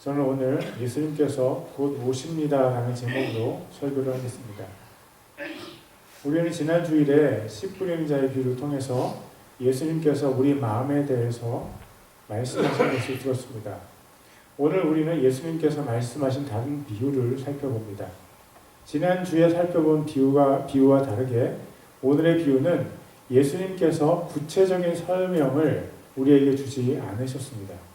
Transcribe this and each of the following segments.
저는 오늘 예수님께서 곧 오십니다 라는 제목으로 설교를 하겠습니다. 우리는 지난 주일에 씨 뿌리는 자의 비유를 통해서 예수님께서 우리 마음에 대해서 말씀하신 것을 들었습니다. 오늘 우리는 예수님께서 말씀하신 다른 비유를 살펴봅니다. 지난 주에 살펴본 비유와 다르게 오늘의 비유는 예수님께서 구체적인 설명을 우리에게 주지 않으셨습니다.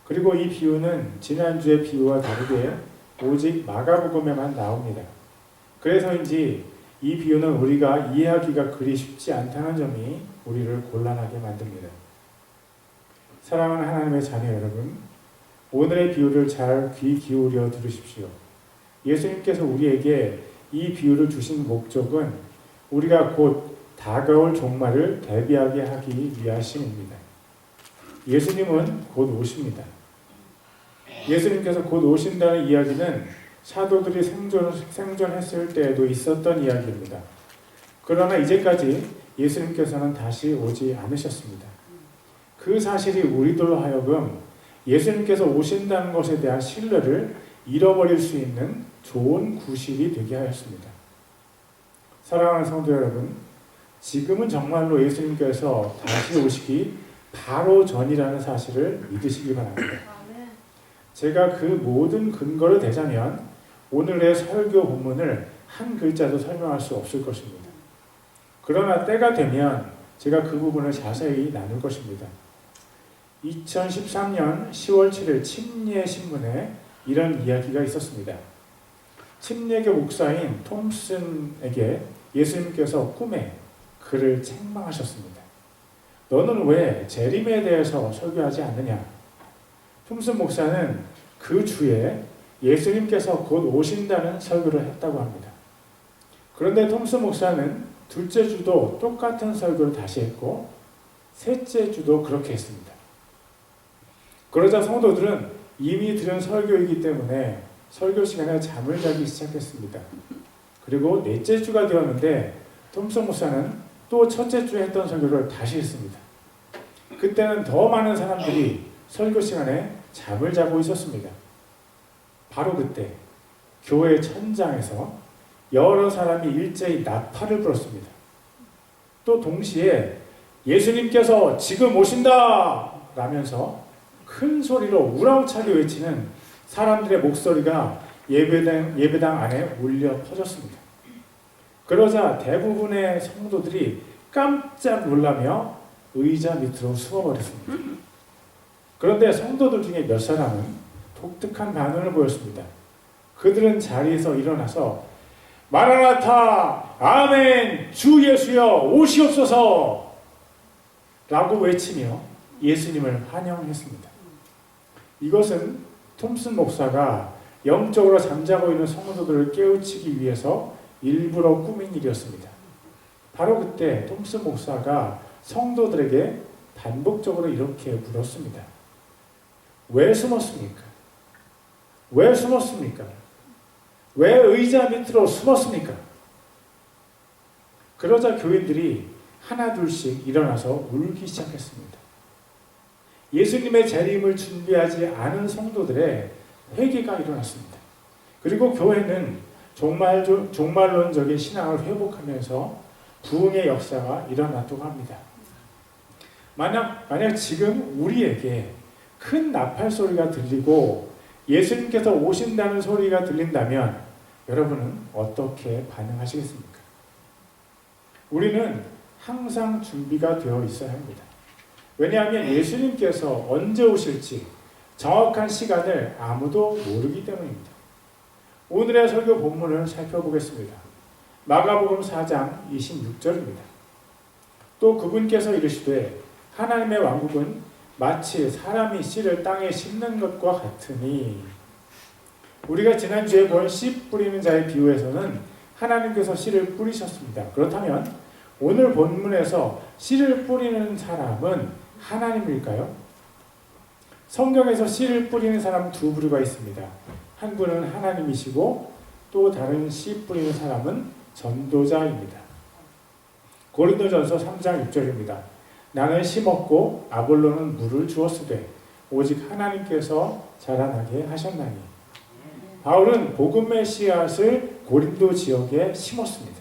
그리고 이 비유는 지난주의 비유와 다르게 오직 마가복음에만 나옵니다. 그래서인지 이 비유는 우리가 이해하기가 그리 쉽지 않다는 점이 우리를 곤란하게 만듭니다. 사랑하는 하나님의 자녀 여러분, 오늘의 비유를 잘 귀 기울여 들으십시오. 예수님께서 우리에게 이 비유를 주신 목적은 우리가 곧 다가올 종말을 대비하게 하기 위하심입니다. 예수님은 곧 오십니다. 예수님께서 곧 오신다는 이야기는 사도들이 생존했을 때에도 있었던 이야기입니다. 그러나 이제까지 예수님께서는 다시 오지 않으셨습니다. 그 사실이 우리들로 하여금 예수님께서 오신다는 것에 대한 신뢰를 잃어버릴 수 있는 좋은 구실이 되게 하였습니다. 사랑하는 성도 여러분, 지금은 정말로 예수님께서 다시 오시기 바로 전이라는 사실을 믿으시기 바랍니다. 제가 그 모든 근거를 대자면 오늘의 설교 본문을 한 글자도 설명할 수 없을 것입니다. 그러나 때가 되면 제가 그 부분을 자세히 나눌 것입니다. 2013년 10월 7일 침례 신문에 이런 이야기가 있었습니다. 침례교 목사인 톰슨에게 예수님께서 꿈에 그를 책망하셨습니다. 너는 왜 재림에 대해서 설교하지 않느냐? 톰슨 목사는 그 주에 예수님께서 곧 오신다는 설교를 했다고 합니다. 그런데 톰슨 목사는 둘째 주도 똑같은 설교를 다시 했고 셋째 주도 그렇게 했습니다. 그러자 성도들은 이미 들은 설교이기 때문에 설교 시간에 잠을 자기 시작했습니다. 그리고 넷째 주가 되었는데 톰슨 목사는 또 첫째 주에 했던 설교를 다시 했습니다. 그때는 더 많은 사람들이 설교 시간에 잠을 자고 있었습니다. 바로 그때 교회 천장에서 여러 사람이 일제히 나팔을 불었습니다. 또 동시에 예수님께서 지금 오신다! 라면서 큰 소리로 우렁차게 외치는 사람들의 목소리가 예배당 안에 울려 퍼졌습니다. 그러자 대부분의 성도들이 깜짝 놀라며 의자 밑으로 숨어버렸습니다. 그런데 성도들 중에 몇 사람은 독특한 반응을 보였습니다. 그들은 자리에서 일어나서 마라나타, 아멘, 주 예수여 오시옵소서 라고 외치며 예수님을 환영했습니다. 이것은 톰슨 목사가 영적으로 잠자고 있는 성도들을 깨우치기 위해서 일부러 꾸민 일이었습니다. 바로 그때 톰슨 목사가 성도들에게 반복적으로 이렇게 물었습니다. 왜 숨었습니까? 왜 숨었습니까? 왜 의자 밑으로 숨었습니까? 그러자 교인들이 하나둘씩 일어나서 울기 시작했습니다. 예수님의 재림을 준비하지 않은 성도들의 회개가 일어났습니다. 그리고 교회는 종말론적인 신앙을 회복하면서 부흥의 역사가 일어났다고 합니다. 만약 지금 우리에게 큰 나팔 소리가 들리고 예수님께서 오신다는 소리가 들린다면 여러분은 어떻게 반응하시겠습니까? 우리는 항상 준비가 되어 있어야 합니다. 왜냐하면 예수님께서 언제 오실지 정확한 시간을 아무도 모르기 때문입니다. 오늘의 설교 본문을 살펴보겠습니다. 마가복음 4장 26절입니다. 또 그분께서 이르시되 하나님의 왕국은 마치 사람이 씨를 땅에 심는 것과 같으니. 우리가 지난주에 본 씨 뿌리는 자의 비유에서는 하나님께서 씨를 뿌리셨습니다. 그렇다면 오늘 본문에서 씨를 뿌리는 사람은 하나님일까요? 성경에서 씨를 뿌리는 사람 두 부류가 있습니다. 한 분은 하나님이시고 또 다른 씨 뿌리는 사람은 전도자입니다. 고린도전서 3장 6절입니다. 나는 심었고 아볼로는 물을 주었으되 오직 하나님께서 자라나게 하셨나니. 바울은 복음의 씨앗을 고린도 지역에 심었습니다.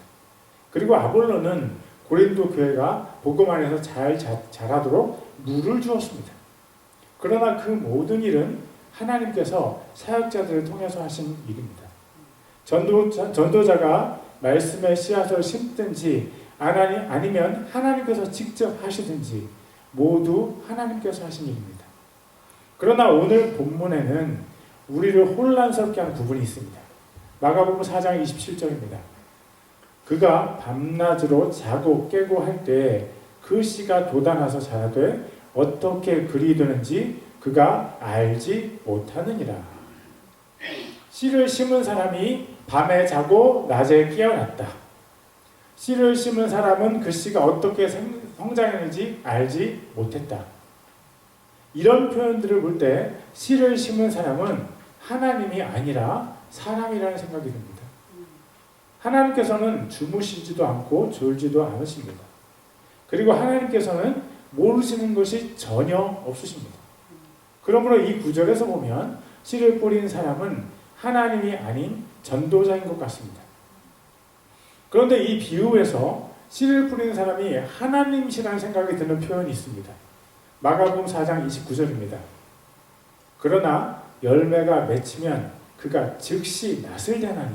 그리고 아볼로는 고린도 교회가 복음 안에서 잘 자라도록 물을 주었습니다. 그러나 그 모든 일은 하나님께서 사역자들을 통해서 하신 일입니다. 전도자가 말씀의 씨앗을 심든지 아니면 하나님께서 직접 하시든지 모두 하나님께서 하신 일입니다. 그러나 오늘 본문에는 우리를 혼란스럽게 한 부분이 있습니다. 마가복음 4장 27절입니다. 그가 밤낮으로 자고 깨고 할 때 그 씨가 돋아나서 자라되 어떻게 그리 되는지 그가 알지 못하느니라. 씨를 심은 사람이 밤에 자고 낮에 깨어났다. 씨를 심은 사람은 그 씨가 어떻게 성장했는지 알지 못했다. 이런 표현들을 볼 때 씨를 심은 사람은 하나님이 아니라 사람이라는 생각이 듭니다. 하나님께서는 주무시지도 않고 졸지도 않으십니다. 그리고 하나님께서는 모르시는 것이 전혀 없으십니다. 그러므로 이 구절에서 보면 씨를 뿌린 사람은 하나님이 아닌 전도자인 것 같습니다. 그런데 이 비유에서 씨를 뿌리는 사람이 하나님이시라는 생각이 드는 표현이 있습니다. 마가복음 4장 29절입니다. 그러나 열매가 맺히면 그가 즉시 낫을 대나니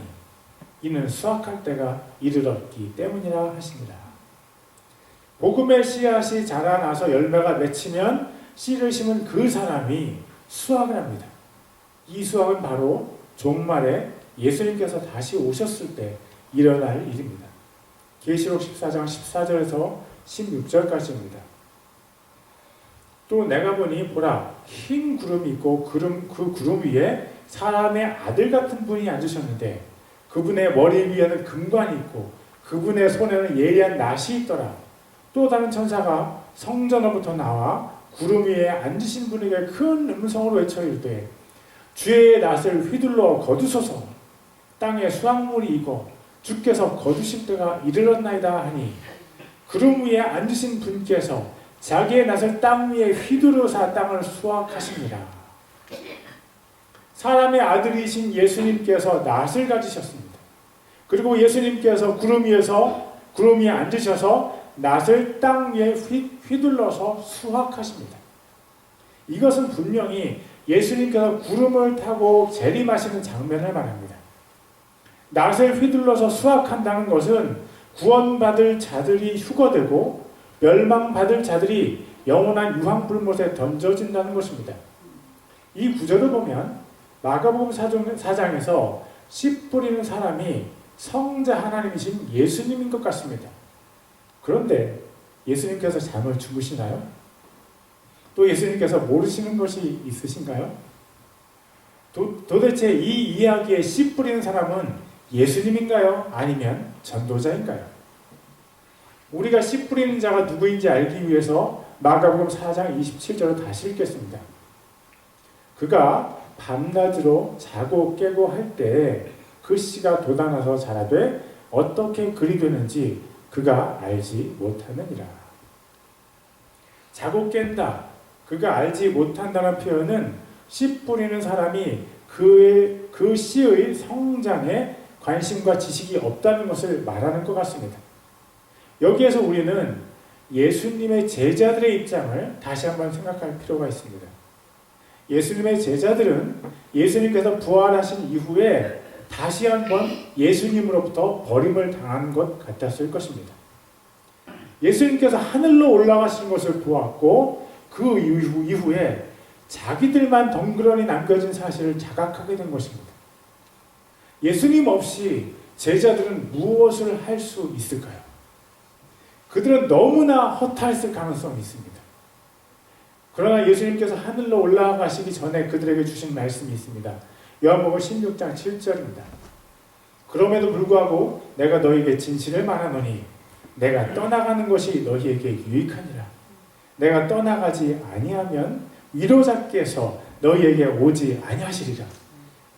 이는 수확할 때가 이르렀기 때문이라 하시니라. 복음의 씨앗이 자라나서 열매가 맺히면 씨를 심은 그 사람이 수확을 합니다. 이 수확은 바로 종말에 예수님께서 다시 오셨을 때 일어날 일입니다. 계시록 14장 14절에서 16절까지입니다. 또 내가 보니 보라 흰 구름이 있고 그 구름 위에 사람의 아들 같은 분이 앉으셨는데 그분의 머리 위에는 금관이 있고 그분의 손에는 예리한 낫이 있더라. 또 다른 천사가 성전으로부터 나와 구름 위에 앉으신 분에게 큰 음성으로 외쳐 이르되 주의 낫을 휘둘러 거두소서. 땅에 수확물이 익어 주께서 거두실 때가 이르렀나이다 하니 구름 위에 앉으신 분께서 자기의 낫을 땅 위에 휘두르사 땅을 수확하십니다. 사람의 아들이신 예수님께서 낫을 가지셨습니다. 그리고 예수님께서 구름 위에 앉으셔서 낫을 땅 위에 휘둘러서 수확하십니다. 이것은 분명히 예수님께서 구름을 타고 재림하시는 장면을 말합니다. 낫을 휘둘러서 수확한다는 것은 구원받을 자들이 휴거되고 멸망받을 자들이 영원한 유황불못에 던져진다는 것입니다. 이 구절을 보면 마가복음 4장에서 씨 뿌리는 사람이 성자 하나님이신 예수님인 것 같습니다. 그런데 예수님께서 잠을 주무시나요? 또 예수님께서 모르시는 것이 있으신가요? 도대체 이 이야기에 씨 뿌리는 사람은 예수님인가요? 아니면 전도자인가요? 우리가 씨 뿌리는 자가 누구인지 알기 위해서 마가복음 4장 27절을 다시 읽겠습니다. 그가 밤낮으로 자고 깨고 할 때 그 씨가 돋아나서 자라되 어떻게 그리 되는지 그가 알지 못하느니라. 자고 깬다. 그가 알지 못한다는 표현은 씨 뿌리는 사람이 그 씨의 성장에 관심과 지식이 없다는 것을 말하는 것 같습니다. 여기에서 우리는 예수님의 제자들의 입장을 다시 한번 생각할 필요가 있습니다. 예수님의 제자들은 예수님께서 부활하신 이후에 다시 한번 예수님으로부터 버림을 당한 것 같았을 것입니다. 예수님께서 하늘로 올라가신 것을 보았고 그 이후에 자기들만 덩그러니 남겨진 사실을 자각하게 된 것입니다. 예수님 없이 제자들은 무엇을 할 수 있을까요? 그들은 너무나 허탈했을 가능성이 있습니다. 그러나 예수님께서 하늘로 올라가시기 전에 그들에게 주신 말씀이 있습니다. 요한복음 16장 7절입니다. 그럼에도 불구하고 내가 너희에게 진실을 말하노니 내가 떠나가는 것이 너희에게 유익하니라. 내가 떠나가지 아니하면 위로자께서 너희에게 오지 아니하시리라.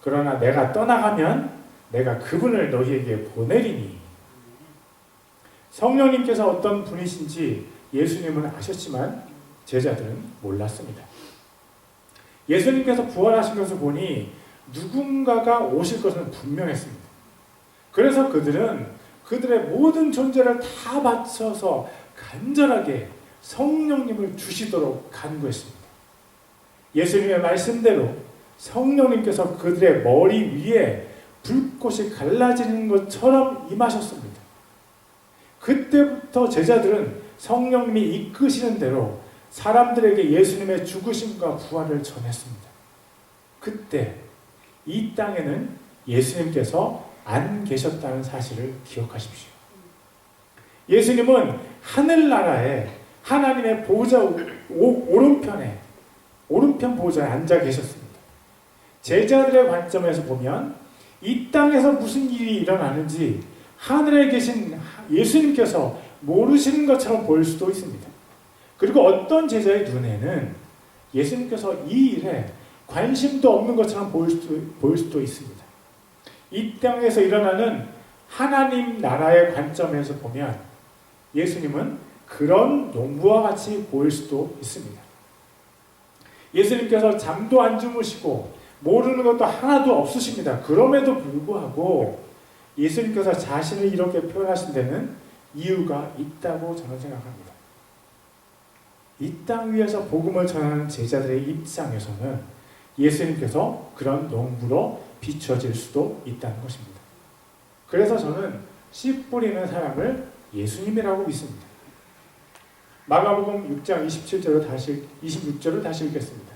그러나 내가 떠나가면 내가 그분을 너희에게 보내리니. 성령님께서 어떤 분이신지 예수님은 아셨지만 제자들은 몰랐습니다. 예수님께서 부활하신 것을 보니 누군가가 오실 것은 분명했습니다. 그래서 그들은 그들의 모든 존재를 다 바쳐서 간절하게 성령님을 주시도록 간구했습니다. 예수님의 말씀대로 성령님께서 그들의 머리 위에 불꽃이 갈라지는 것처럼 임하셨습니다. 그때부터 제자들은 성령님이 이끄시는 대로 사람들에게 예수님의 죽으심과 부활을 전했습니다. 그때 이 땅에는 예수님께서 안 계셨다는 사실을 기억하십시오. 예수님은 하늘나라에 하나님의 보좌 오른편 보좌에 앉아 계셨습니다. 제자들의 관점에서 보면 이 땅에서 무슨 일이 일어나는지 하늘에 계신 예수님께서 모르시는 것처럼 보일 수도 있습니다. 그리고 어떤 제자의 눈에는 예수님께서 이 일에 관심도 없는 것처럼 보일 수도 있습니다. 이 땅에서 일어나는 하나님 나라의 관점에서 보면 예수님은 그런 농부와 같이 보일 수도 있습니다. 예수님께서 잠도 안 주무시고 모르는 것도 하나도 없으십니다. 그럼에도 불구하고 예수님께서 자신을 이렇게 표현하신 데는 이유가 있다고 저는 생각합니다. 이 땅 위에서 복음을 전하는 제자들의 입장에서는 예수님께서 그런 농부로 비춰질 수도 있다는 것입니다. 그래서 저는 씨 뿌리는 사람을 예수님이라고 믿습니다. 마가복음 6장 26절을 다시 읽겠습니다.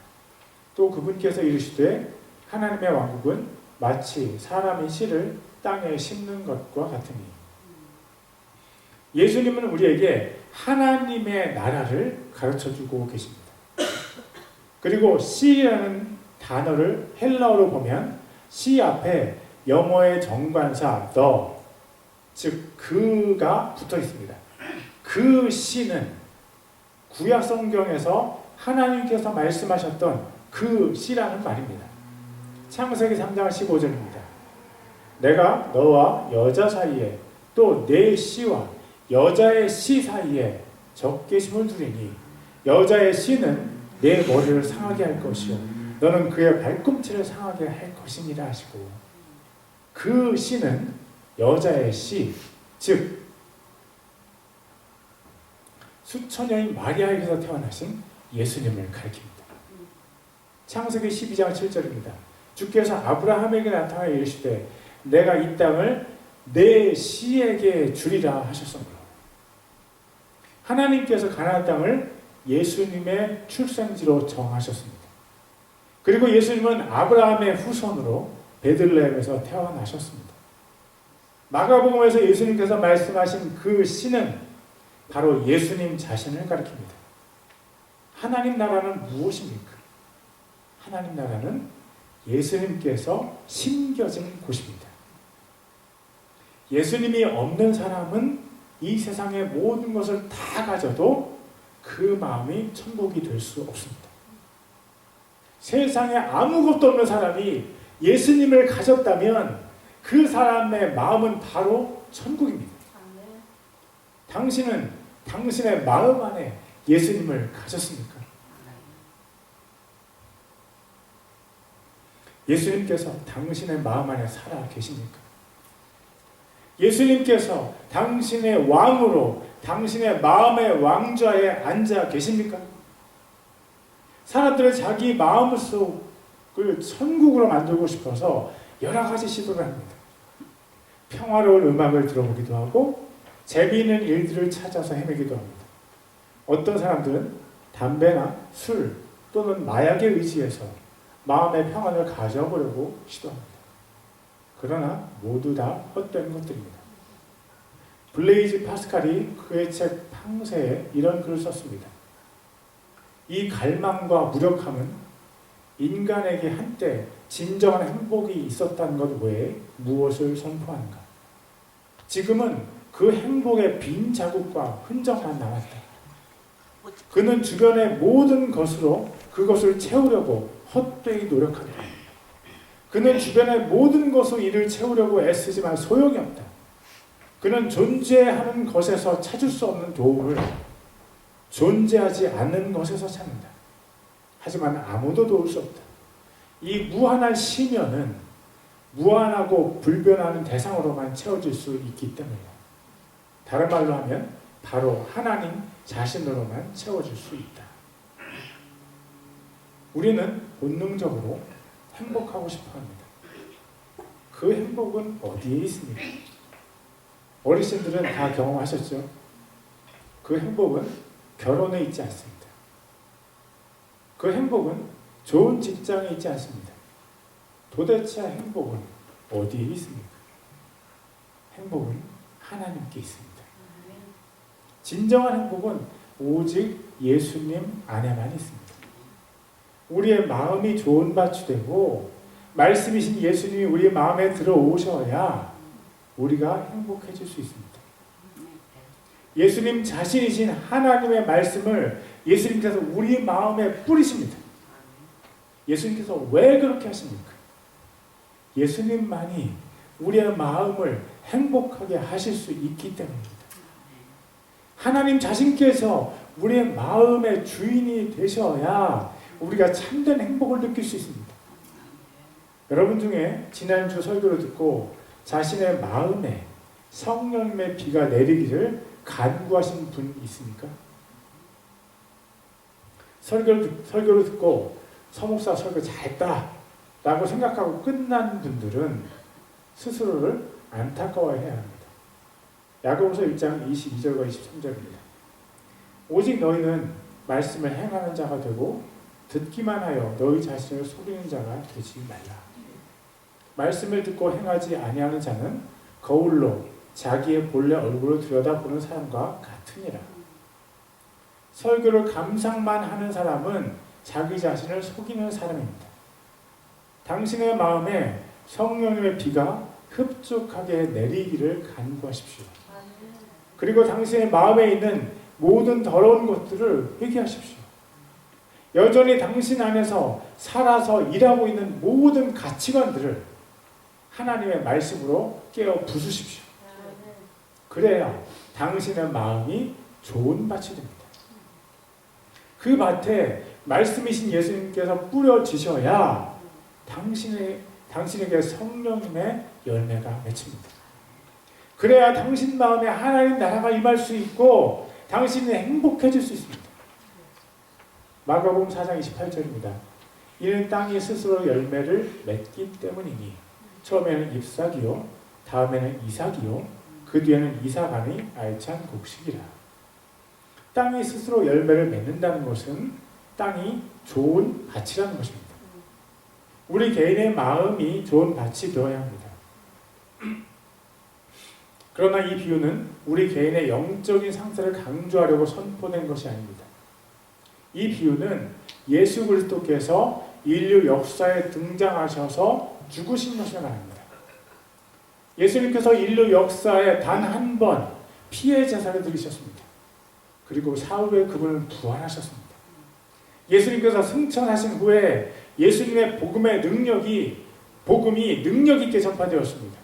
또 그분께서 이르시되 하나님의 왕국은 마치 사람이 씨를 땅에 심는 것과 같으니. 예수님은 우리에게 하나님의 나라를 가르쳐주고 계십니다. 그리고 씨라는 단어를 헬라어로 보면 씨 앞에 영어의 정관사 the, 즉 그가 붙어 있습니다. 그 씨는 구약 성경에서 하나님께서 말씀하셨던 그 씨라는 말입니다. 창세기 3장 15절입니다. 내가 너와 여자 사이에 또 내 씨와 여자의 씨 사이에 적개심을 두리니 여자의 씨는 내 머리를 상하게 할 것이요 너는 그의 발꿈치를 상하게 할 것이니라 하시고, 그 씨는 여자의 씨, 즉 수처녀인 마리아에게서 태어나신 예수님을 가리킵니다. 창세기 12장 7절입니다. 주께서 아브라함에게 나타나 이르시되 내가 이 땅을 내 씨에게 주리라 하셨습니다. 하나님께서 가나안 땅을 예수님의 출생지로 정하셨습니다. 그리고 예수님은 아브라함의 후손으로 베들레헴에서 태어나셨습니다. 마가복음에서 예수님께서 말씀하신 그 씨는 바로 예수님 자신을 가리킵니다. 하나님 나라는 무엇입니까? 하나님 나라는 예수님께서 심겨진 곳입니다. 예수님이 없는 사람은 이 세상의 모든 것을 다 가져도 그 마음이 천국이 될 수 없습니다. 세상에 아무것도 없는 사람이 예수님을 가졌다면 그 사람의 마음은 바로 천국입니다. 당신은 당신의 마음 안에 예수님을 가졌습니까? 예수님께서 당신의 마음 안에 살아 계십니까? 예수님께서 당신의 왕으로 당신의 마음의 왕좌에 앉아 계십니까? 사람들은 자기 마음속을 천국으로 만들고 싶어서 여러 가지 시도를 합니다. 평화로운 음악을 들어보기도 하고 재미있는 일들을 찾아서 헤매기도 합니다. 어떤 사람들은 담배나 술 또는 마약에 의지해서 마음의 평안을 가져보려고 시도합니다. 그러나 모두 다 헛된 것들입니다. 블레이즈 파스칼이 그의 책 팡세에 이런 글을 썼습니다. 이 갈망과 무력함은 인간에게 한때 진정한 행복이 있었다는 것 외에 무엇을 선포하는가? 지금은 그 행복의 빈 자국과 흔적만 남았다. 그는 주변의 모든 것으로 그것을 채우려고 헛되이 노력한다. 그는 주변의 모든 것으로 이를 채우려고 애쓰지만 소용이 없다. 그는 존재하는 것에서 찾을 수 없는 도움을 존재하지 않는 것에서 찾는다. 하지만 아무도 도울 수 없다. 이 무한한 시면은 무한하고 불변하는 대상으로만 채워질 수 있기 때문이에요. 다른 말로 하면 바로 하나님 자신으로만 채워질 수 있다. 우리는 본능적으로 행복하고 싶어 합니다. 그 행복은 어디에 있습니까? 어르신들은 다 경험하셨죠? 그 행복은 결혼에 있지 않습니다. 그 행복은 좋은 직장에 있지 않습니다. 도대체 행복은 어디에 있습니까? 행복은 하나님께 있습니다. 진정한 행복은 오직 예수님 안에만 있습니다. 우리의 마음이 좋은 밭이 되고 말씀이신 예수님이 우리의 마음에 들어오셔야 우리가 행복해질 수 있습니다. 예수님 자신이신 하나님의 말씀을 예수님께서 우리 마음에 뿌리십니다. 예수님께서 왜 그렇게 하십니까? 예수님만이 우리의 마음을 행복하게 하실 수 있기 때문입니다. 하나님 자신께서 우리의 마음의 주인이 되셔야 우리가 참된 행복을 느낄 수 있습니다. 여러분 중에 지난주 설교를 듣고 자신의 마음에 성령님의 비가 내리기를 간구하신 분 있습니까? 설교를 듣고 서목사 설교 잘했다 라고 생각하고 끝난 분들은 스스로를 안타까워해야 합니다. 야고보서 1장 22절과 23절입니다. 오직 너희는 말씀을 행하는 자가 되고 듣기만 하여 너희 자신을 속이는 자가 되지 말라. 말씀을 듣고 행하지 아니하는 자는 거울로 자기의 본래 얼굴을 들여다보는 사람과 같으니라. 설교를 감상만 하는 사람은 자기 자신을 속이는 사람입니다. 당신의 마음에 성령님의 비가 흡족하게 내리기를 간구하십시오. 그리고 당신의 마음에 있는 모든 더러운 것들을 회개하십시오. 여전히 당신 안에서 살아서 일하고 있는 모든 가치관들을 하나님의 말씀으로 깨어 부수십시오. 그래야 당신의 마음이 좋은 밭이 됩니다. 그 밭에 말씀이신 예수님께서 뿌려지셔야 당신에게 성령님의 열매가 맺힙니다. 그래야 당신 마음에 하나님 나라가 임할 수 있고 당신이 행복해질 수 있습니다. 마가복음 4장 28절입니다. 이는 땅이 스스로 열매를 맺기 때문이니 처음에는 잎사귀요 다음에는 이삭이요 그 뒤에는 이삭아니 알찬 곡식이라. 땅이 스스로 열매를 맺는다는 것은 땅이 좋은 밭이라는 것입니다. 우리 개인의 마음이 좋은 밭이 되어야 합니다. 그러나 이 비유는 우리 개인의 영적인 상태를 강조하려고 선포된 것이 아닙니다. 이 비유는 예수 그리스도께서 인류 역사에 등장하셔서 죽으신 것을 말합니다. 예수님께서 인류 역사에 단 한 번 피해 제사를 드리셨습니다. 그리고 사후에 그분은 부활하셨습니다. 예수님께서 승천하신 후에 예수님의 복음이 능력 있게 전파되었습니다.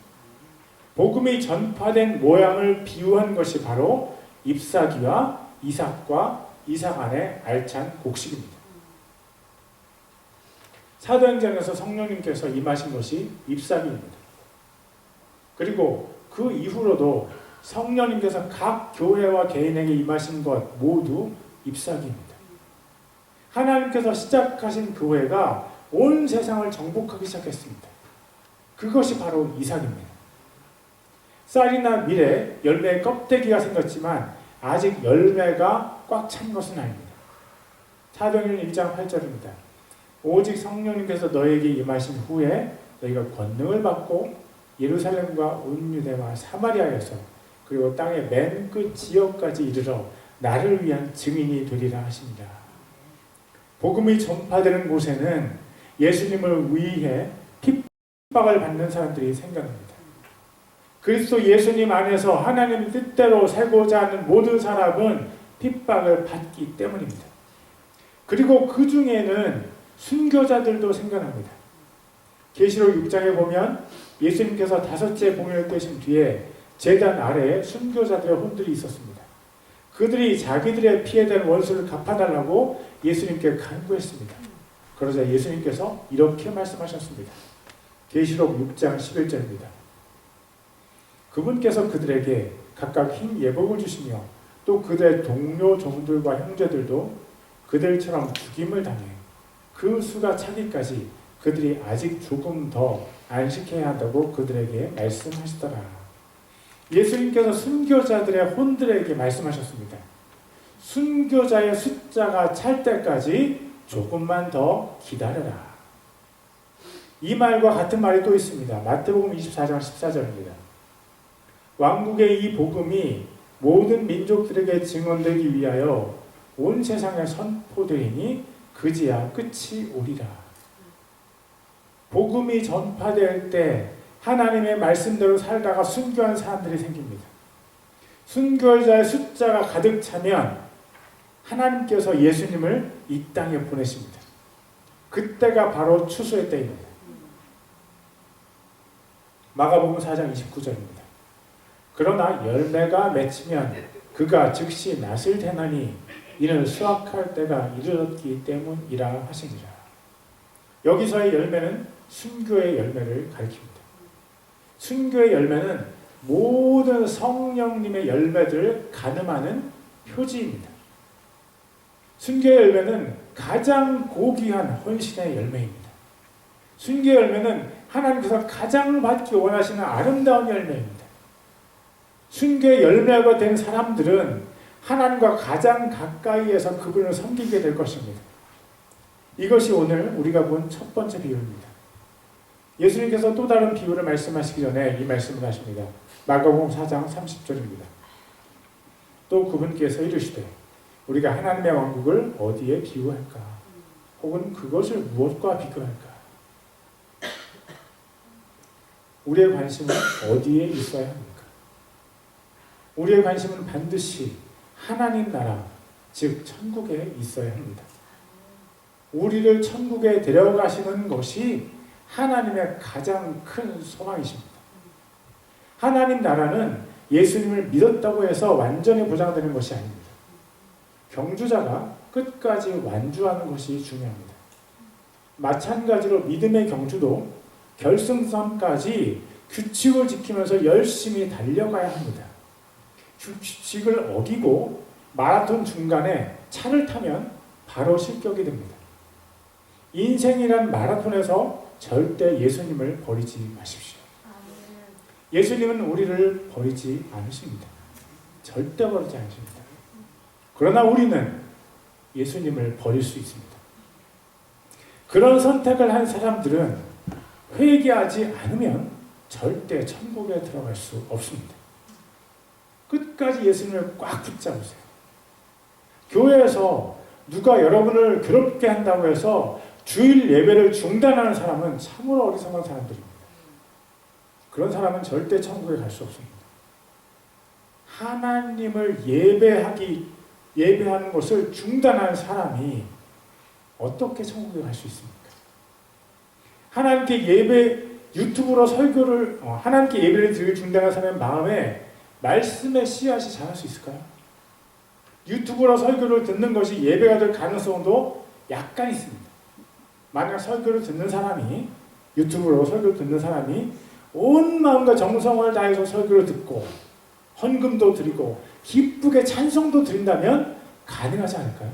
복음이 전파된 모양을 비유한 것이 바로 잎사귀와 이삭과 이삭 안에 알찬 곡식입니다. 사도행전에서 성령님께서 임하신 것이 잎사귀입니다. 그리고 그 이후로도 성령님께서 각 교회와 개인에게 임하신 것 모두 잎사귀입니다. 하나님께서 시작하신 교회가 온 세상을 정복하기 시작했습니다. 그것이 바로 이삭입니다. 쌀이나 밀에 열매의 껍데기가 생겼지만 아직 열매가 꽉 찬 것은 아닙니다. 사도행전 1장 8절입니다. 오직 성령님께서 너에게 임하신 후에 너희가 권능을 받고 예루살렘과 온 유대와 사마리아에서 그리고 땅의 맨 끝 지역까지 이르러 나를 위한 증인이 되리라 하십니다. 복음이 전파되는 곳에는 예수님을 위해 핍박을 받는 사람들이 생겨납니다. 그리스도 예수님 안에서 하나님의 뜻대로 살고자 하는 모든 사람은 핍박을 받기 때문입니다. 그리고 그 중에는 순교자들도 생겨납니다. 계시록 6장에 보면 예수님께서 5째 공연을 떼신 뒤에 제단 아래에 순교자들의 혼들이 있었습니다. 그 그들이 자기들의 피에 대한 원수를 갚아달라고 예수님께 간구했습니다. 그러자 예수님께서 이렇게 말씀하셨습니다. 계시록 6장 11절입니다. 그분께서 그들에게 각각 흰 예복을 주시며 또 그들의 동료 종들과 형제들도 그들처럼 죽임을 당해 그 수가 차기까지 그들이 아직 조금 더 안식해야 한다고 그들에게 말씀하시더라. 예수님께서 순교자들의 혼들에게 말씀하셨습니다. 순교자의 숫자가 찰 때까지 조금만 더 기다려라. 이 말과 같은 말이 또 있습니다. 마태복음 24장 14절입니다. 왕국의 이 복음이 모든 민족들에게 증언되기 위하여 온 세상에 선포되리니 그지야 끝이 오리라. 복음이 전파될 때 하나님의 말씀대로 살다가 순교한 사람들이 생깁니다. 순교자의 숫자가 가득 차면 하나님께서 예수님을 이 땅에 보내십니다. 그때가 바로 추수의 때입니다. 마가복음 4장 29절입니다. 그러나 열매가 맺히면 그가 즉시 낫을 대나니 이는 수확할 때가 이르렀기 때문이라 하시니라. 여기서의 열매는 순교의 열매를 가리킵니다. 순교의 열매는 모든 성령님의 열매들을 가늠하는 표지입니다. 순교의 열매는 가장 고귀한 헌신의 열매입니다. 순교의 열매는 하나님께서 가장 받기 원하시는 아름다운 열매입니다. 순교의 열매가 된 사람들은 하나님과 가장 가까이에서 그분을 섬기게 될 것입니다. 이것이 오늘 우리가 본 첫 번째 비유입니다. 예수님께서 또 다른 비유를 말씀하시기 전에 이 말씀을 하십니다. 마가복음 4장 30절입니다. 또 그분께서 이르시되 우리가 하나님의 왕국을 어디에 비유할까? 혹은 그것을 무엇과 비교할까? 우리의 관심은 어디에 있어야 합니까? 우리의 관심은 반드시 하나님 나라, 즉 천국에 있어야 합니다. 우리를 천국에 데려가시는 것이 하나님의 가장 큰 소망이십니다. 하나님 나라는 예수님을 믿었다고 해서 완전히 보장되는 것이 아닙니다. 경주자가 끝까지 완주하는 것이 중요합니다. 마찬가지로 믿음의 경주도 결승선까지 규칙을 지키면서 열심히 달려가야 합니다. 규칙을 어기고 마라톤 중간에 차를 타면 바로 실격이 됩니다. 인생이란 마라톤에서 절대 예수님을 버리지 마십시오. 예수님은 우리를 버리지 않으십니다. 절대 버리지 않으십니다. 그러나 우리는 예수님을 버릴 수 있습니다. 그런 선택을 한 사람들은 회개하지 않으면 절대 천국에 들어갈 수 없습니다. 끝까지 예수님을 꽉 붙잡으세요. 교회에서 누가 여러분을 괴롭게 한다고 해서 주일 예배를 중단하는 사람은 참으로 어리석은 사람들입니다. 그런 사람은 절대 천국에 갈 수 없습니다. 하나님을 예배하는 것을 중단하는 사람이 어떻게 천국에 갈 수 있습니까? 하나님께 유튜브로 하나님께 예배를 드리기 중단하는 사람의 마음에 말씀의 씨앗이 자랄 수 있을까요? 유튜브로 설교를 듣는 것이 예배가 될 가능성도 약간 있습니다. 만약 유튜브로 설교를 듣는 사람이 온 마음과 정성을 다해서 설교를 듣고 헌금도 드리고 기쁘게 찬송도 드린다면 가능하지 않을까요?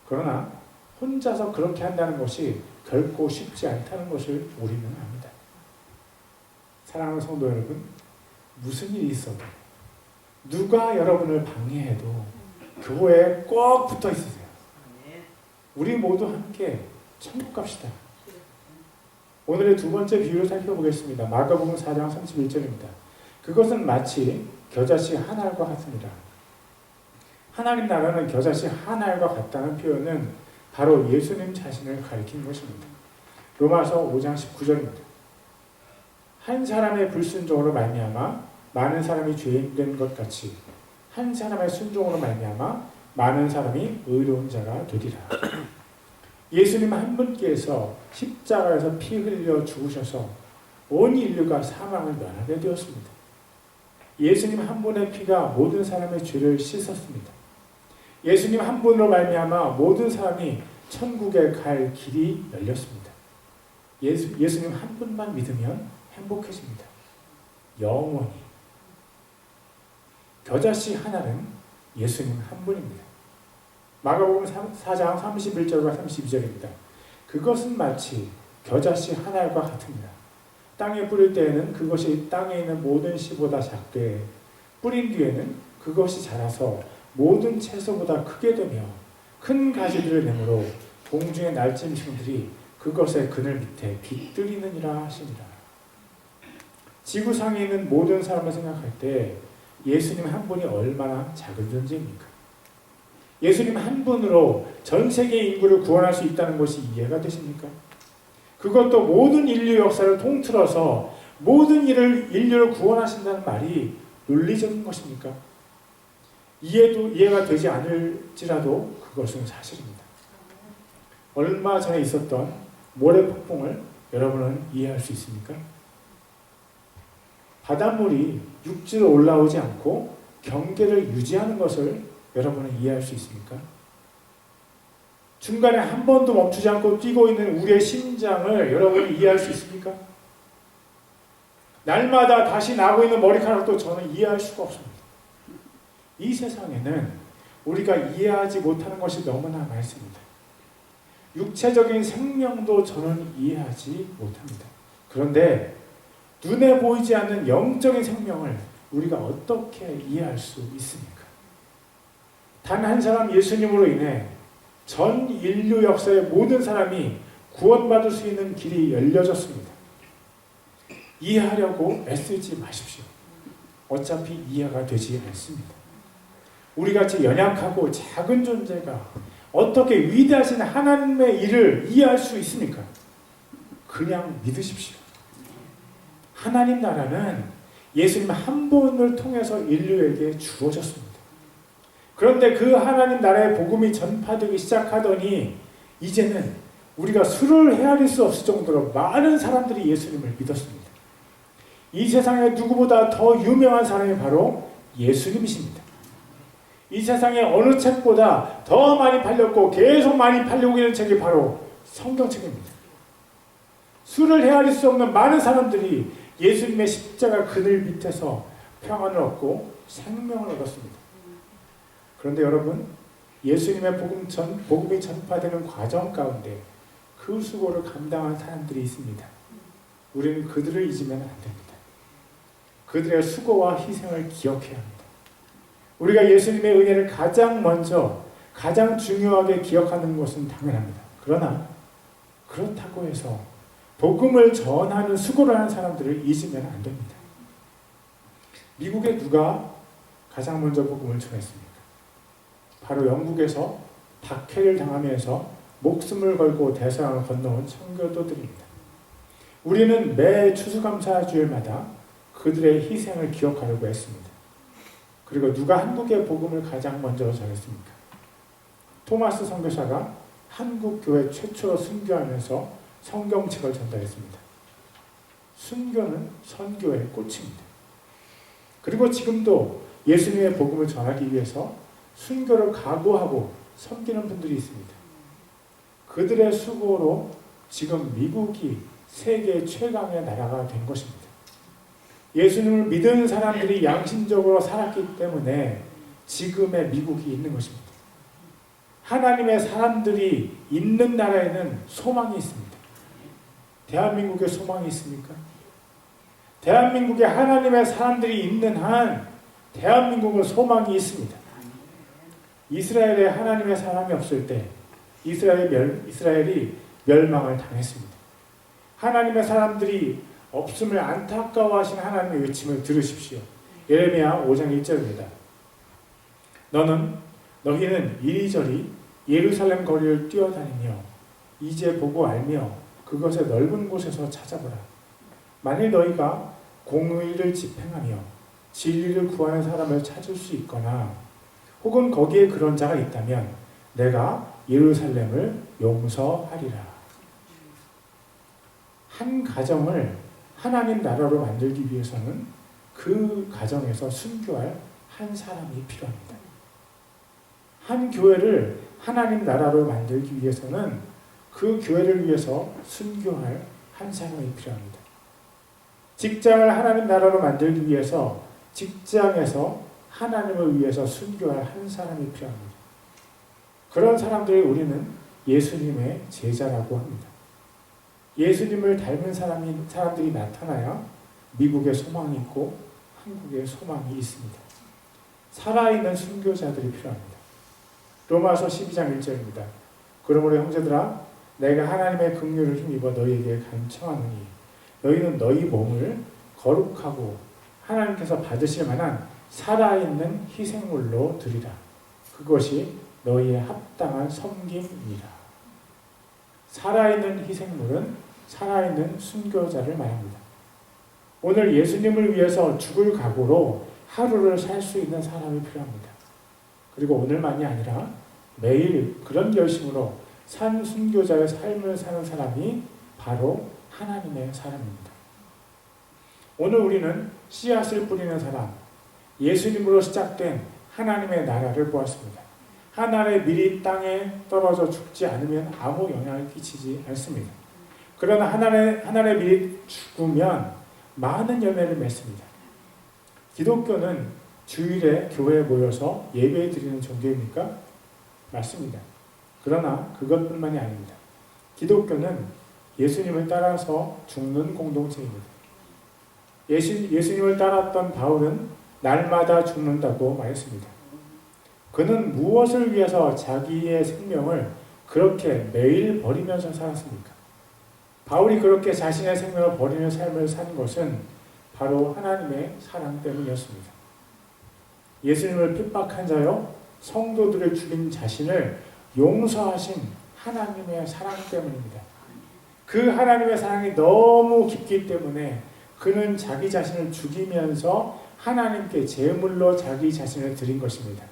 그러나 혼자서 그렇게 한다는 것이 결코 쉽지 않다는 것을 우리는 압니다. 사랑하는 성도 여러분, 무슨 일이 있어도 누가 여러분을 방해해도 교회에 꼭 붙어 있으세요. 우리 모두 함께 천국 갑시다. 오늘의 두 번째 비유를 살펴보겠습니다. 마가복음 4장 31절입니다. 그것은 마치 겨자씨 한 알과 같으니라. 하나님 나라는 겨자씨 한 알과 같다는 표현은 바로 예수님 자신을 가리킨 것입니다. 로마서 5장 19절입니다. 한 사람의 불순종으로 말미암아 많은 사람이 죄인된 것 같이 한 사람의 순종으로 말미암아 많은 사람이 의로운 자가 되리라. 예수님 한 분께서 십자가에서 피 흘려 죽으셔서 온 인류가 사망을 면하게 되었습니다. 예수님 한 분의 피가 모든 사람의 죄를 씻었습니다. 예수님 한 분으로 말미암아 모든 사람이 천국에 갈 길이 열렸습니다. 예수님 한 분만 믿으면 행복해집니다. 영원히. 겨자씨 하나는 예수님 한 분입니다. 마가복음 4장 31절과 32절입니다. 그것은 마치 겨자씨 하나가 같습니다. 땅에 뿌릴 때에는 그것이 땅에 있는 모든 씨보다 작되 뿌린 뒤에는 그것이 자라서 모든 채소보다 크게 되며 큰 가지들을 내므로 공중의 날짐승들이 그것의 그늘 밑에 깃들이느니라 하시니라. 지구상에 있는 모든 사람을 생각할 때 예수님 한 분이 얼마나 작은 존재입니까? 예수님 한 분으로 전 세계 인구를 구원할 수 있다는 것이 이해가 되십니까? 그것도 모든 인류 역사를 통틀어서 모든 인류를 구원하신다는 말이 논리적인 것입니까? 이해가 되지 않을지라도 그것은 사실입니다. 얼마 전에 있었던 모래 폭풍을 여러분은 이해할 수 있습니까? 바닷물이 육지로 올라오지 않고 경계를 유지하는 것을 여러분은 이해할 수 있습니까? 중간에 한 번도 멈추지 않고 뛰고 있는 우리의 심장을 여러분이 이해할 수 있습니까? 날마다 다시 나고 있는 머리카락도 저는 이해할 수가 없습니다. 이 세상에는 우리가 이해하지 못하는 것이 너무나 많습니다. 육체적인 생명도 저는 이해하지 못합니다. 그런데 눈에 보이지 않는 영적인 생명을 우리가 어떻게 이해할 수 있습니까? 단 한 사람 예수님으로 인해 전 인류 역사의 모든 사람이 구원받을 수 있는 길이 열려졌습니다. 이해하려고 애쓰지 마십시오. 어차피 이해가 되지 않습니다. 우리같이 연약하고 작은 존재가 어떻게 위대하신 하나님의 일을 이해할 수 있습니까? 그냥 믿으십시오. 하나님 나라는 예수님 한 분을 통해서 인류에게 주어졌습니다. 그런데 그 하나님 나라의 복음이 전파되기 시작하더니 이제는 우리가 수를 헤아릴 수 없을 정도로 많은 사람들이 예수님을 믿었습니다. 이 세상에 누구보다 더 유명한 사람이 바로 예수님이십니다. 이 세상에 어느 책보다 더 많이 팔렸고 계속 많이 팔리고 있는 책이 바로 성경책입니다. 수를 헤아릴 수 없는 많은 사람들이 예수님의 십자가 그늘 밑에서 평안을 얻고 생명을 얻었습니다. 그런데 여러분, 예수님의 복음이 전파되는 과정 가운데 그 수고를 감당한 사람들이 있습니다. 우리는 그들을 잊으면 안 됩니다. 그들의 수고와 희생을 기억해야 합니다. 우리가 예수님의 은혜를 가장 먼저, 가장 중요하게 기억하는 것은 당연합니다. 그러나 그렇다고 해서 복음을 전하는 수고를 하는 사람들을 잊으면 안 됩니다. 미국에 누가 가장 먼저 복음을 전했습니까? 바로 영국에서 박해를 당하면서 목숨을 걸고 대서양을 건너온 청교도들입니다. 우리는 매 추수감사주일마다 그들의 희생을 기억하려고 했습니다. 그리고 누가 한국의 복음을 가장 먼저 전했습니까? 토마스 선교사가 한국 교회 최초로 순교하면서 성경책을 전달했습니다. 순교는 선교의 꽃입니다. 그리고 지금도 예수님의 복음을 전하기 위해서 순교를 각오하고 섬기는 분들이 있습니다. 그들의 수고로 지금 미국이 세계 최강의 나라가 된 것입니다. 예수님을 믿은 사람들이 양심적으로 살았기 때문에 지금의 미국이 있는 것입니다. 하나님의 사람들이 있는 나라에는 소망이 있습니다. 대한민국에 소망이 있습니까? 대한민국에 하나님의 사람들이 있는 한 대한민국은 소망이 있습니다. 이스라엘에 하나님의 사람이 없을 때 이스라엘이 멸망을 당했습니다. 하나님의 사람들이 없음을 안타까워하신 하나님의 외침을 들으십시오. 예레미야 5장 1절입니다. 너희는 이리저리 예루살렘 거리를 뛰어다니며 이제 보고 알며 그것의 넓은 곳에서 찾아보라. 만일 너희가 공의를 집행하며 진리를 구하는 사람을 찾을 수 있거나 혹은 거기에 그런 자가 있다면 내가 예루살렘을 용서하리라. 한 가정을 하나님 나라로 만들기 위해서는 그 가정에서 순교할 한 사람이 필요합니다. 한 교회를 하나님 나라로 만들기 위해서는 그 교회를 위해서 순교할 한 사람이 필요합니다. 직장을 하나님 나라로 만들기 위해서 직장에서 하나님을 위해서 순교할 한 사람이 필요합니다. 그런 사람들이 우리는 예수님의 제자라고 합니다. 예수님을 닮은 사람들이 나타나야 미국에 소망이 있고 한국에 소망이 있습니다. 살아있는 순교자들이 필요합니다. 로마서 12장 1절입니다. 그러므로 형제들아 내가 하나님의 긍휼을 힘입어 너희에게 간청하노니 너희는 너희 몸을 거룩하고 하나님께서 받으실 만한 살아있는 희생물로 드리라. 그것이 너희의 합당한 섬김이라. 살아있는 희생물은 살아있는 순교자를 말합니다. 오늘 예수님을 위해서 죽을 각오로 하루를 살 수 있는 사람이 필요합니다. 그리고 오늘만이 아니라 매일 그런 결심으로 산 순교자의 삶을 사는 사람이 바로 하나님의 사람입니다. 오늘 우리는 씨앗을 뿌리는 사람, 예수님으로 시작된 하나님의 나라를 보았습니다. 하나의 밀이 땅에 떨어져 죽지 않으면 아무 영향을 끼치지 않습니다. 그러나 하나의 밀이 죽으면 많은 열매를 맺습니다. 기독교는 주일에 교회에 모여서 예배 드리는 종교입니까? 맞습니다. 그러나 그것뿐만이 아닙니다. 기독교는 예수님을 따라서 죽는 공동체입니다. 예수님을 따랐던 바울은 날마다 죽는다고 말했습니다. 그는 무엇을 위해서 자기의 생명을 그렇게 매일 버리면서 살았습니까? 바울이 그렇게 자신의 생명을 버리는 삶을 산 것은 바로 하나님의 사랑 때문이었습니다. 예수님을 핍박한 자요, 성도들을 죽인 자신을 용서하신 하나님의 사랑 때문입니다. 그 하나님의 사랑이 너무 깊기 때문에 그는 자기 자신을 죽이면서 하나님께 제물로 자기 자신을 드린 것입니다.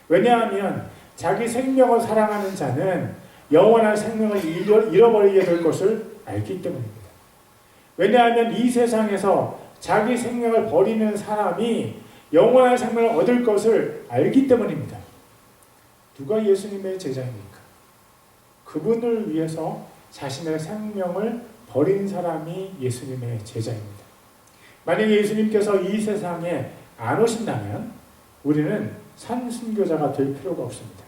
왜냐하면 자기 생명을 사랑하는 자는 영원한 생명을 잃어버리게 될 것을 알기 때문입니다. 왜냐하면 이 세상에서 자기 생명을 버리는 사람이 영원한 생명을 얻을 것을 알기 때문입니다. 누가 예수님의 제자입니까? 그분을 위해서 자신의 생명을 버린 사람이 예수님의 제자입니다. 만약에 예수님께서 이 세상에 안 오신다면 우리는 산순교자가 될 필요가 없습니다.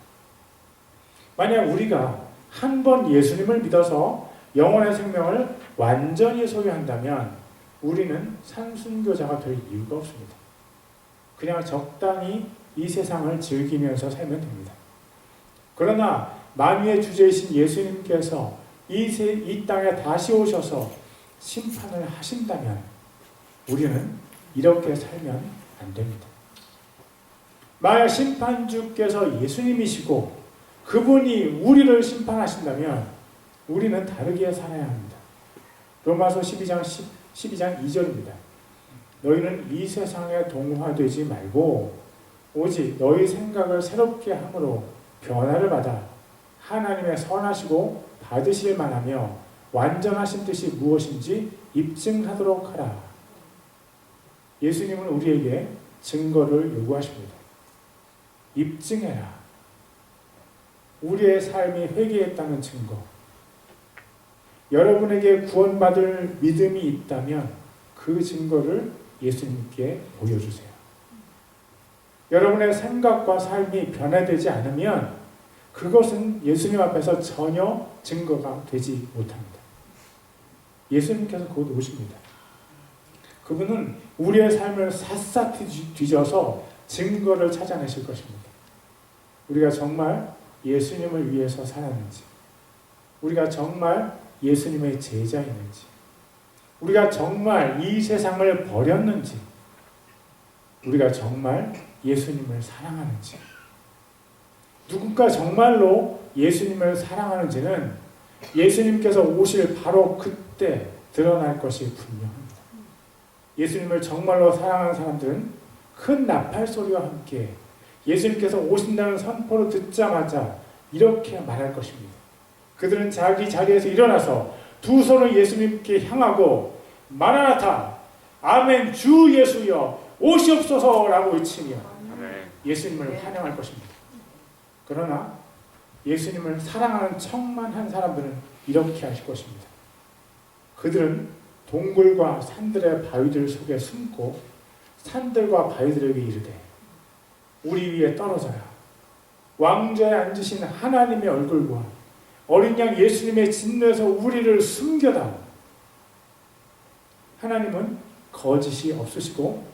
만약 우리가 한 번 예수님을 믿어서 영원의 생명을 완전히 소유한다면 우리는 산순교자가 될 이유가 없습니다. 그냥 적당히 이 세상을 즐기면서 살면 됩니다. 그러나 만유의 주제이신 예수님께서 이 땅에 다시 오셔서 심판을 하신다면 우리는 이렇게 살면 안 됩니다. 만약 심판주께서 예수님이시고 그분이 우리를 심판하신다면 우리는 다르게 살아야 합니다. 로마서 12장 2절입니다. 너희는 이 세상에 동화되지 말고 오직 너희 생각을 새롭게 함으로 변화를 받아 하나님의 선하시고 받으실 만하며 완전하신 뜻이 무엇인지 입증하도록 하라. 예수님은 우리에게 증거를 요구하십니다. 입증해라. 우리의 삶이 회개했다는 증거. 여러분에게 구원받을 믿음이 있다면 그 증거를 예수님께 보여주세요. 여러분의 생각과 삶이 변화되지 않으면 그것은 예수님 앞에서 전혀 증거가 되지 못합니다. 예수님께서 곧 오십니다. 그분은 우리의 삶을 샅샅이 뒤져서 증거를 찾아내실 것입니다. 우리가 정말 예수님을 위해서 살았는지, 우리가 정말 예수님의 제자였는지, 우리가 정말 이 세상을 버렸는지, 우리가 정말 예수님을 사랑하는지, 누군가 정말로 예수님을 사랑하는지는 예수님께서 오실 바로 그때 드러날 것이 분명합니다. 예수님을 정말로 사랑하는 사람들은 큰 나팔 소리와 함께 예수님께서 오신다는 선포를 듣자마자 이렇게 말할 것입니다. 그들은 자기 자리에서 일어나서 두 손을 예수님께 향하고 마라나타, 아멘, 주 예수여 오시옵소서라고 외치며 아멘. 예수님을 환영할 것입니다. 그러나 예수님을 사랑하는 척만한 사람들은 이렇게 하실 것입니다. 그들은 동굴과 산들의 바위들 속에 숨고 산들과 바위들에게 이르되 우리 위에 떨어져라. 왕좌에 앉으신 하나님의 얼굴과 어린 양 예수님의 진노에서 우리를 숨겨다오. 하나님은 거짓이 없으시고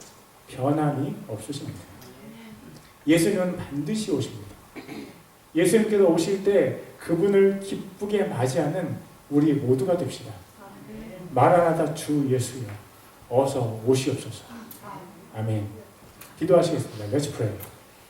변함이 없으십니다. 예수님은 반드시 오십니다. 예수님께서 오실 때 그분을 기쁘게 맞이하는 우리 모두가 됩시다. 마라나다 주 예수여 어서 오시옵소서. 아멘. 기도하시겠습니다. Let's pray.